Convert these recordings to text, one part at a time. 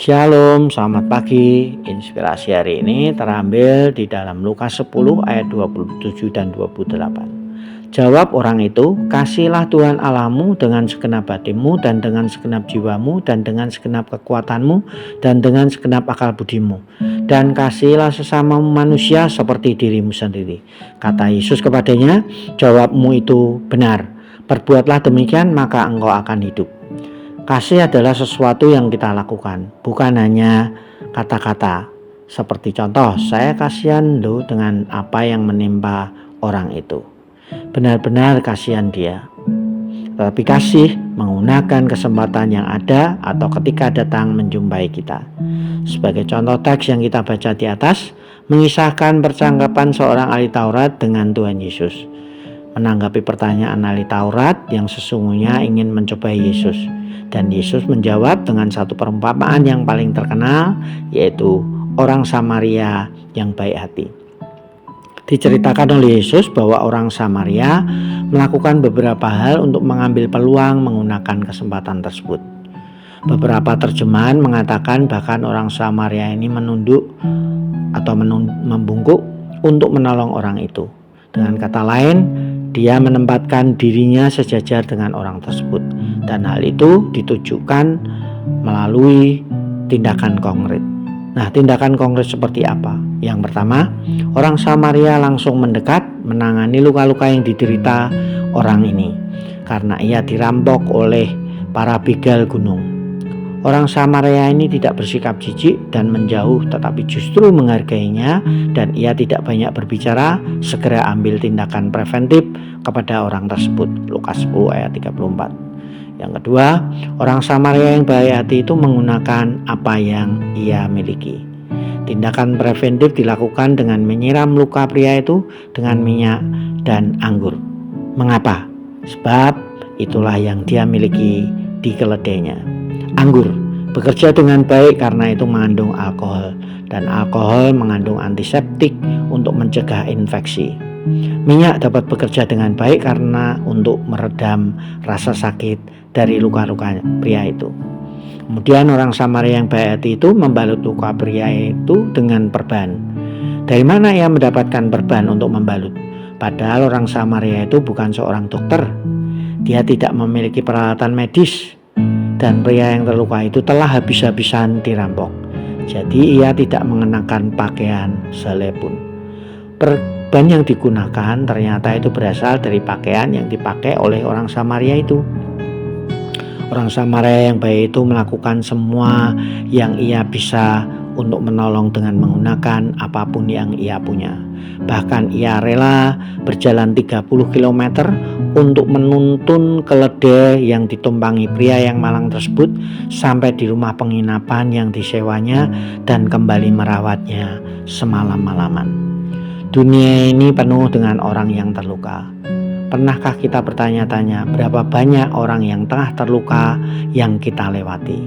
Shalom, selamat pagi. Inspirasi hari ini terambil di dalam Lukas 10 ayat 27 dan 28. Jawab orang itu, kasihlah Tuhan Allahmu dengan segenap hatimu dan dengan segenap jiwamu dan dengan segenap kekuatanmu dan dengan segenap akal budimu. Dan kasihilah sesamamu manusia seperti dirimu sendiri. Kata Yesus kepadanya, jawabmu itu benar. Perbuatlah demikian maka engkau akan hidup. Kasih adalah sesuatu yang kita lakukan, bukan hanya kata-kata. Seperti contoh, saya kasihan loh dengan apa yang menimpa orang itu. Benar-benar kasihan dia. Tetapi kasih menggunakan kesempatan yang ada atau ketika datang menjumpai kita. Sebagai contoh teks yang kita baca di atas, mengisahkan percakapan seorang ahli Taurat dengan Tuhan Yesus. Menanggapi pertanyaan ahli Taurat yang sesungguhnya ingin mencobai Yesus. Dan Yesus menjawab dengan satu perumpamaan yang paling terkenal, yaitu orang Samaria yang baik hati. Diceritakan oleh Yesus bahwa orang Samaria melakukan beberapa hal untuk mengambil peluang menggunakan kesempatan tersebut. Beberapa terjemahan mengatakan bahkan orang Samaria ini menunduk atau membungkuk untuk menolong orang itu. Dengan kata lain, dia menempatkan dirinya sejajar dengan orang tersebut. Dan hal itu ditujukan melalui tindakan konkret. Nah, tindakan konkret seperti apa? Yang pertama, orang Samaria langsung mendekat menangani luka-luka yang diderita orang ini karena ia dirampok oleh para begal gunung. Orang Samaria ini tidak bersikap jijik dan menjauh, tetapi justru menghargainya, dan ia tidak banyak berbicara, segera ambil tindakan preventif kepada orang tersebut. Lukas 10 ayat 34. Yang kedua, orang Samaria yang baik hati itu menggunakan apa yang ia miliki. Tindakan preventif dilakukan dengan menyiram luka pria itu dengan minyak dan anggur. Mengapa? Sebab itulah yang dia miliki di keledainya. Anggur bekerja dengan baik karena itu mengandung alkohol, dan alkohol mengandung antiseptik untuk mencegah infeksi. Minyak dapat bekerja dengan baik karena untuk meredam rasa sakit dari luka-luka pria itu. Kemudian orang Samaria yang baik hati itu membalut luka pria itu dengan perban. Dari mana ia mendapatkan perban untuk membalut? Padahal orang Samaria itu bukan seorang dokter. Dia tidak memiliki peralatan medis. Dan pria yang terluka itu telah habis-habisan dirampok. Jadi ia tidak mengenakan pakaian selai pun. Perban yang digunakan ternyata itu berasal dari pakaian yang dipakai oleh orang Samaria itu. Orang Samaria yang baik itu melakukan semua yang ia bisa untuk menolong dengan menggunakan apapun yang ia punya. Bahkan ia rela berjalan 30 km untuk menuntun keledai yang ditumpangi pria yang malang tersebut sampai di rumah penginapan yang disewanya dan kembali merawatnya semalam-malaman. Dunia ini penuh dengan orang yang terluka. Pernahkah kita bertanya-tanya berapa banyak orang yang tengah terluka yang kita lewati?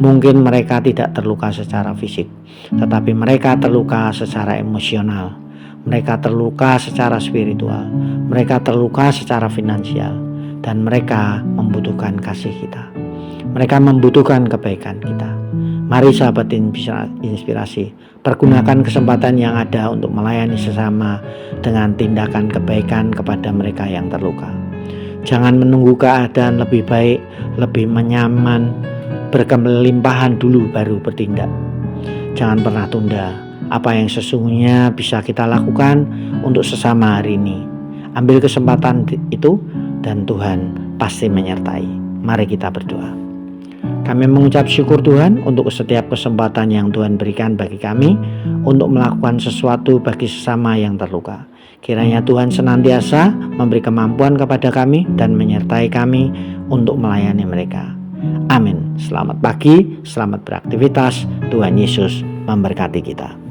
Mungkin mereka tidak terluka secara fisik, tetapi mereka terluka secara emosional. Mereka terluka secara spiritual. Mereka terluka secara finansial. Dan mereka membutuhkan kasih kita. Mereka membutuhkan kebaikan kita. Mari sahabat inspirasi, pergunakan kesempatan yang ada untuk melayani sesama dengan tindakan kebaikan kepada mereka yang terluka. Jangan menunggu keadaan lebih baik, lebih nyaman, berkelimpahan dulu baru bertindak. Jangan pernah tunda apa yang sesungguhnya bisa kita lakukan untuk sesama hari ini. Ambil kesempatan itu dan Tuhan pasti menyertai. Mari kita berdoa. Kami mengucap syukur Tuhan untuk setiap kesempatan yang Tuhan berikan bagi kami untuk melakukan sesuatu bagi sesama yang terluka. Kiranya Tuhan senantiasa memberi kemampuan kepada kami dan menyertai kami untuk melayani mereka. Amin. Selamat pagi, selamat beraktivitas. Tuhan Yesus memberkati kita.